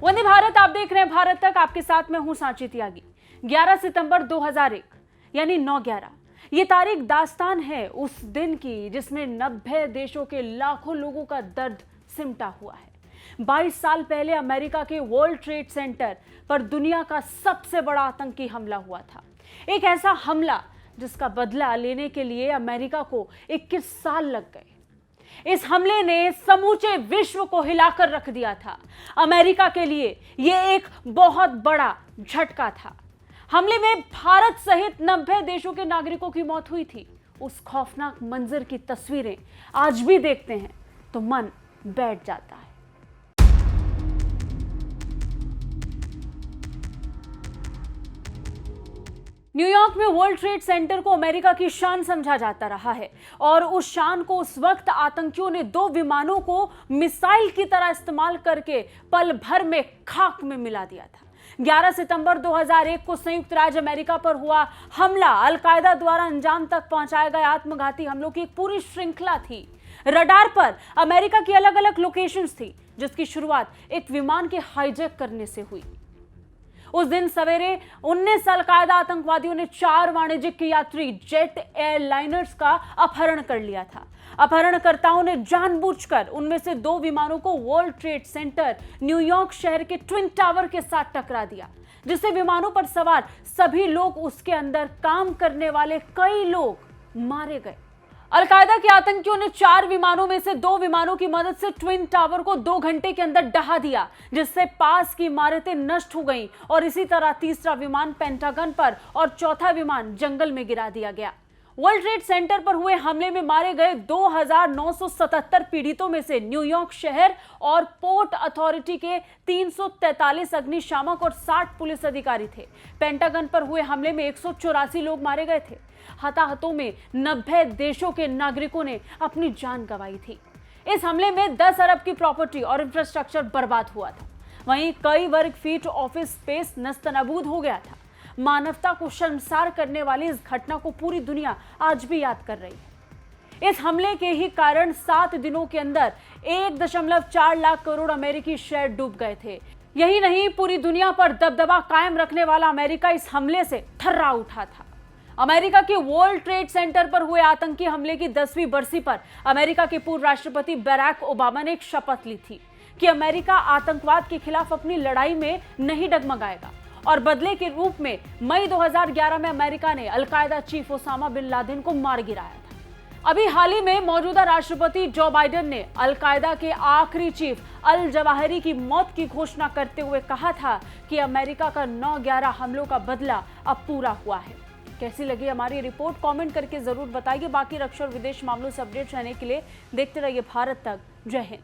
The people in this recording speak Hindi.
वंदे भारत, आप देख रहे हैं भारत तक। आपके साथ में हूं सांची त्यागी। 11 सितंबर 2001 यानी 9/11 ये तारीख दास्तान है उस दिन की जिसमें 90 देशों के लाखों लोगों का दर्द सिमटा हुआ है। 22 साल पहले अमेरिका के वर्ल्ड ट्रेड सेंटर पर दुनिया का सबसे बड़ा आतंकी हमला हुआ था। एक ऐसा हमला जिसका बदला लेने के लिए अमेरिका को 21 साल लग गए। इस हमले ने समूचे विश्व को हिलाकर रख दिया था। अमेरिका के लिए यह एक बहुत बड़ा झटका था। हमले में भारत सहित 90 देशों के नागरिकों की मौत हुई थी। उस खौफनाक मंजर की तस्वीरें आज भी देखते हैं तो मन बैठ जाता है। न्यूयॉर्क में वर्ल्ड ट्रेड सेंटर को अमेरिका की शान समझा जाता रहा है और उस शान को उस वक्त आतंकियों ने 2 विमानों को मिसाइल की तरह इस्तेमाल करके पल भर में खाक में मिला दिया था। 11 सितंबर 2001 को संयुक्त राज्य अमेरिका पर हुआ हमला अल-कायदा द्वारा अंजाम तक पहुंचाए गए आत्मघाती हमलों की एक पूरी श्रृंखला थी। रडार पर अमेरिका की अलग अलग लोकेशंस थी जिसकी शुरुआत एक विमान के हाईजैक करने से हुई। उस दिन सवेरे 19 अल-कायदा आतंकवादियों ने 4 वाणिज्यिक यात्री जेट एयरलाइनर्स का अपहरण कर लिया था। अपहरणकर्ताओं ने जानबूझकर उनमें से 2 विमानों को वर्ल्ड ट्रेड सेंटर न्यूयॉर्क शहर के ट्विन टावर के साथ टकरा दिया, जिससे विमानों पर सवार सभी लोग, उसके अंदर काम करने वाले कई लोग मारे गए। अल-कायदा के आतंकियों ने 4 विमानों में से 2 विमानों की मदद से ट्विन टावर को 2 घंटे के अंदर ढहा दिया, जिससे पास की इमारतें नष्ट हो गईं और इसी तरह तीसरा विमान पेंटागन पर और चौथा विमान जंगल में गिरा दिया गया। वर्ल्ड ट्रेड सेंटर पर हुए हमले में मारे गए 2977 पीड़ितों में से न्यूयॉर्क शहर और पोर्ट अथॉरिटी के 343 अग्निशामक और 60 पुलिस अधिकारी थे। पेंटागन पर हुए हमले में 184 लोग मारे गए थे। हताहतों में 90 देशों के नागरिकों ने अपनी जान गंवाई थी। इस हमले में 10 अरब की प्रॉपर्टी और इंफ्रास्ट्रक्चर बर्बाद हुआ था। वहीं कई वर्ग फीट ऑफिस स्पेस नस्तनाबूद हो गया था। मानवता को शर्मसार करने वाली इस घटना को पूरी दुनिया आज भी याद कर रही है। इस हमले के ही कारण 7 दिनों के अंदर 1.4 लाख करोड़ अमेरिकी शेयर डूब गए थे। यही नहीं, पूरी दुनिया पर दबदबा कायम रखने वाला अमेरिका इस हमले से थर्रा उठा था। अमेरिका के वर्ल्ड ट्रेड सेंटर पर हुए आतंकी हमले की 10वीं बरसी पर अमेरिका के पूर्व राष्ट्रपति बराक ओबामा ने एक शपथ ली थी कि अमेरिका आतंकवाद के खिलाफ अपनी लड़ाई में नहीं डगमगाएगा और बदले के रूप में मई 2011 में अमेरिका ने al Qaeda chief Osama bin Laden को मार गिराया था। अभी हाल ही में मौजूदा राष्ट्रपति जो बाइडेन ने अल-कायदा के आखिरी चीफ अल जवाहिरी की मौत की घोषणा करते हुए कहा था कि अमेरिका का 9/11 हमलों का बदला अब पूरा हुआ है। कैसी लगी हमारी रिपोर्ट, कमेंट करके जरूर बताइए। बाकी रक्षा और विदेश मामलों से अपडेट रहने के लिए देखते रहिए भारत तक। जय हिंद।